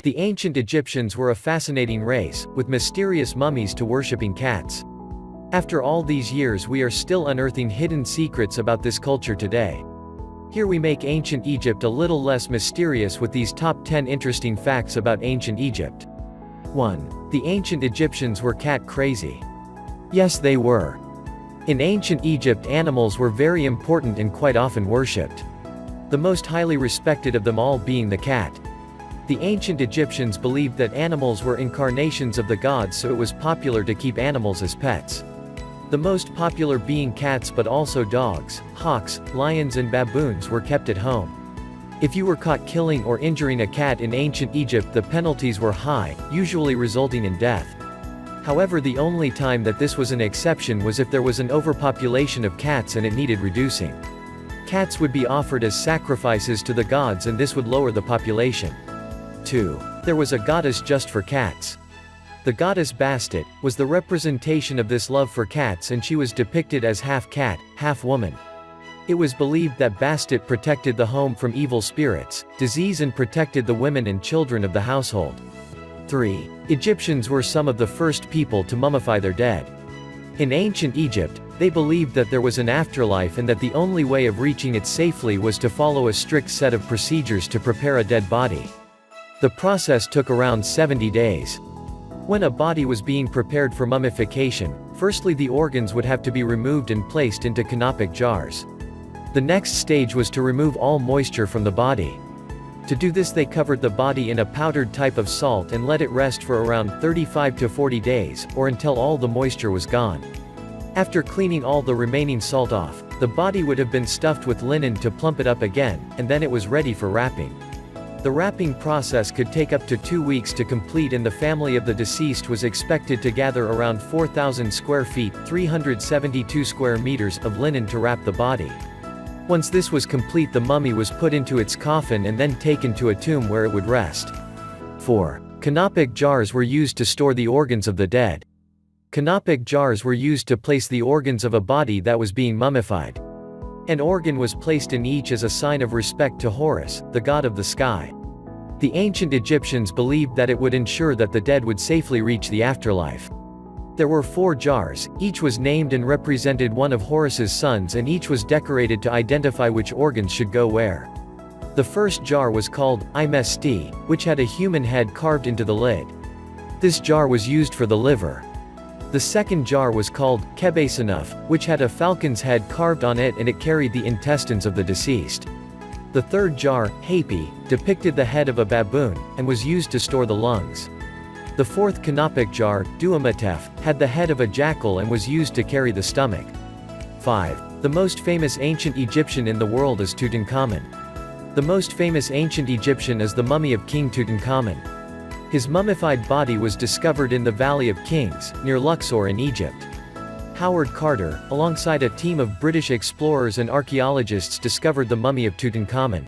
The ancient Egyptians were a fascinating race, with mysterious mummies to worshipping cats. After all these years, we are still unearthing hidden secrets about this culture today. Here we make ancient Egypt a little less mysterious with these top 10 interesting facts about ancient Egypt. 1. The ancient Egyptians were cat crazy. Yes, they were. In ancient Egypt, animals were very important and quite often worshipped. The most highly respected of them all being the cat. The ancient Egyptians believed that animals were incarnations of the gods, so it was popular to keep animals as pets. The most popular being cats, but also dogs, hawks, lions and baboons were kept at home. If you were caught killing or injuring a cat in ancient Egypt, the penalties were high, usually resulting in death. However, the only time that this was an exception was if there was an overpopulation of cats and it needed reducing. Cats would be offered as sacrifices to the gods, and this would lower the population. 2. There was a goddess just for cats. The goddess Bastet was the representation of this love for cats, and she was depicted as half cat, half woman. It was believed that Bastet protected the home from evil spirits, disease, and protected the women and children of the household. 3. Egyptians were some of the first people to mummify their dead. In ancient Egypt, they believed that there was an afterlife and that the only way of reaching it safely was to follow a strict set of procedures to prepare a dead body. The process took around 70 days. When a body was being prepared for mummification, firstly the organs would have to be removed and placed into canopic jars. The next stage was to remove all moisture from the body. To do this, they covered the body in a powdered type of salt and let it rest for around 35 to 40 days, or until all the moisture was gone. After cleaning all the remaining salt off, the body would have been stuffed with linen to plump it up again, and then it was ready for wrapping. The wrapping process could take up to 2 weeks to complete, and the family of the deceased was expected to gather around 4,000 square feet, 372 square meters, of linen to wrap the body. Once this was complete, the mummy was put into its coffin and then taken to a tomb where it would rest. 4. Canopic jars were used to store the organs of the dead. Canopic jars were used to place the organs of a body that was being mummified. An organ was placed in each as a sign of respect to Horus, the god of the sky. The ancient Egyptians believed that it would ensure that the dead would safely reach the afterlife. There were 4 jars, each was named and represented one of Horus's sons, and each was decorated to identify which organs should go where. The first jar was called Imesti, which had a human head carved into the lid. This jar was used for the liver. The second jar was called Kebesanuf, which had a falcon's head carved on it, and it carried the intestines of the deceased. The third jar, Hapi, depicted the head of a baboon, and was used to store the lungs. The fourth canopic jar, Duamatef, had the head of a jackal and was used to carry the stomach. 5. The most famous ancient Egyptian in the world is Tutankhamun. The most famous ancient Egyptian is the mummy of King Tutankhamun. His mummified body was discovered in the Valley of Kings, near Luxor in Egypt. Howard Carter, alongside a team of British explorers and archaeologists, discovered the mummy of Tutankhamun.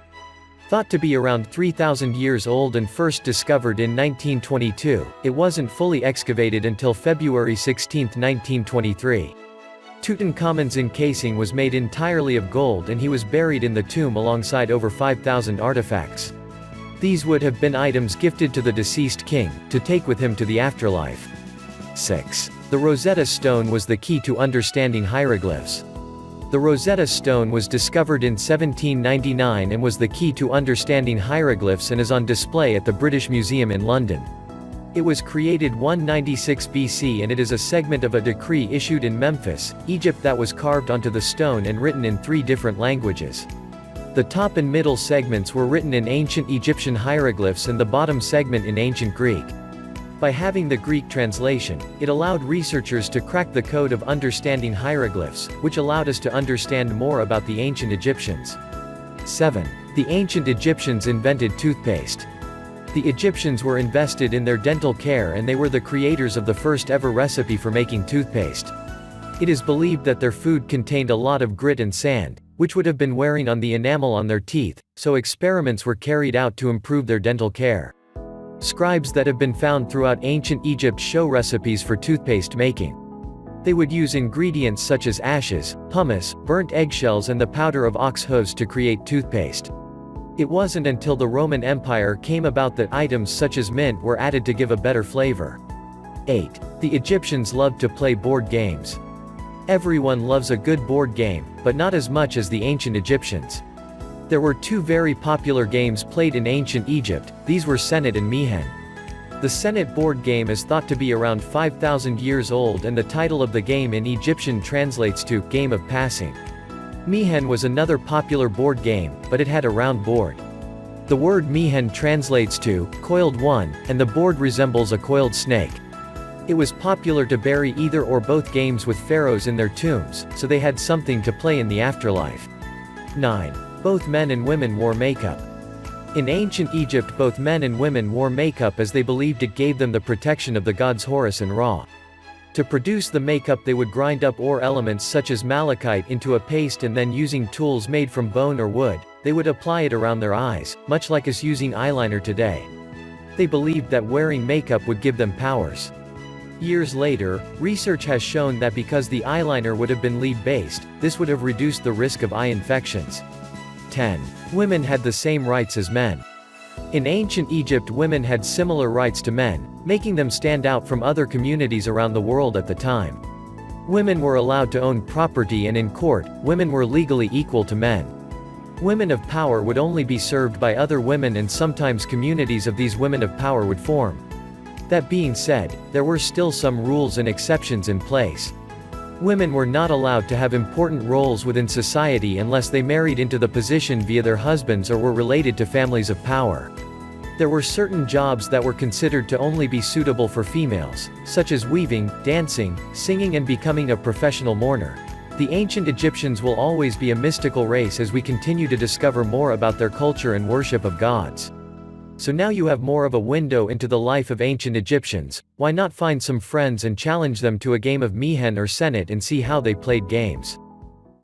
Thought to be around 3,000 years old and first discovered in 1922, it wasn't fully excavated until February 16, 1923. Tutankhamun's encasing was made entirely of gold, and he was buried in the tomb alongside over 5,000 artifacts. These would have been items gifted to the deceased king, to take with him to the afterlife. 6. The Rosetta Stone was the key to understanding hieroglyphs. The Rosetta Stone was discovered in 1799 and was the key to understanding hieroglyphs, and is on display at the British Museum in London. It was created 196 BC, and it is a segment of a decree issued in Memphis, Egypt, that was carved onto the stone and written in 3 different languages. The top and middle segments were written in ancient Egyptian hieroglyphs and the bottom segment in ancient Greek. By having the Greek translation, it allowed researchers to crack the code of understanding hieroglyphs, which allowed us to understand more about the ancient Egyptians. 7. The ancient Egyptians invented toothpaste. The Egyptians were invested in their dental care, and they were the creators of the first ever recipe for making toothpaste. It is believed that their food contained a lot of grit and sand, which would have been wearing on the enamel on their teeth, so experiments were carried out to improve their dental care. Scribes that have been found throughout ancient Egypt show recipes for toothpaste making. They would use ingredients such as ashes, pumice, burnt eggshells, and the powder of ox hooves to create toothpaste. It wasn't until the Roman Empire came about that items such as mint were added to give a better flavor. 8. The Egyptians loved to play board games. Everyone loves a good board game, but not as much as the ancient Egyptians. There were two very popular games played in ancient Egypt. These were Senet and Mihen. The Senet board game is thought to be around 5,000 years old, and the title of the game in Egyptian translates to Game of Passing. Mihen was another popular board game, but it had a round board. The word Mihen translates to coiled one, and the board resembles a coiled snake. It was popular to bury either or both games with pharaohs in their tombs, so they had something to play in the afterlife. 9. Both men and women wore makeup. In ancient Egypt, both men and women wore makeup as they believed it gave them the protection of the gods Horus and Ra. To produce the makeup, they would grind up ore elements such as malachite into a paste, and then using tools made from bone or wood, they would apply it around their eyes, much like us using eyeliner today. They believed that wearing makeup would give them powers. Years later, research has shown that because the eyeliner would have been lead-based, this would have reduced the risk of eye infections. 10. Women had the same rights as men. In ancient Egypt, women had similar rights to men, making them stand out from other communities around the world at the time. Women were allowed to own property, and in court, women were legally equal to men. Women of power would only be served by other women, and sometimes communities of these women of power would form. That being said, there were still some rules and exceptions in place. Women were not allowed to have important roles within society unless they married into the position via their husbands or were related to families of power. There were certain jobs that were considered to only be suitable for females, such as weaving, dancing, singing, and becoming a professional mourner. The ancient Egyptians will always be a mystical race as we continue to discover more about their culture and worship of gods. So now you have more of a window into the life of ancient Egyptians. Why not find some friends and challenge them to a game of Mihen or Senet and see how they played games?